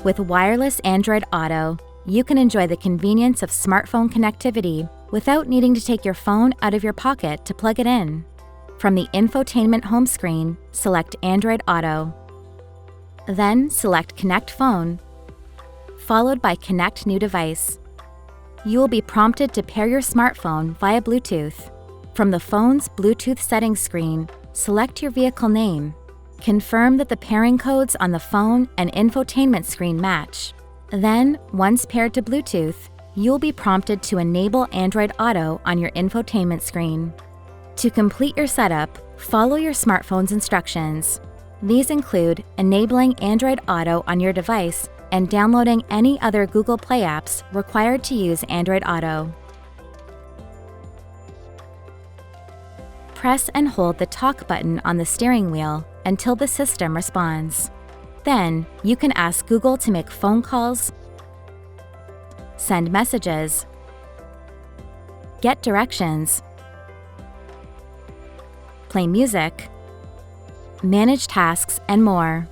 With wireless Android Auto, you can enjoy the convenience of smartphone connectivity without needing to take your phone out of your pocket to plug it in. From the infotainment home screen, select Android Auto. Then select Connect Phone, followed by Connect New Device. You will be prompted to pair your smartphone via Bluetooth. From the phone's Bluetooth settings screen, select your vehicle name. Confirm that the pairing codes on the phone and infotainment screen match. Then, once paired to Bluetooth, you'll be prompted to enable Android Auto on your infotainment screen. To complete your setup, follow your smartphone's instructions. These include enabling Android Auto on your device and downloading any other Google Play apps required to use Android Auto. Press and hold the talk button on the steering wheel until the system responds. Then, you can ask Google to make phone calls, send messages, get directions, play music, manage tasks, and more.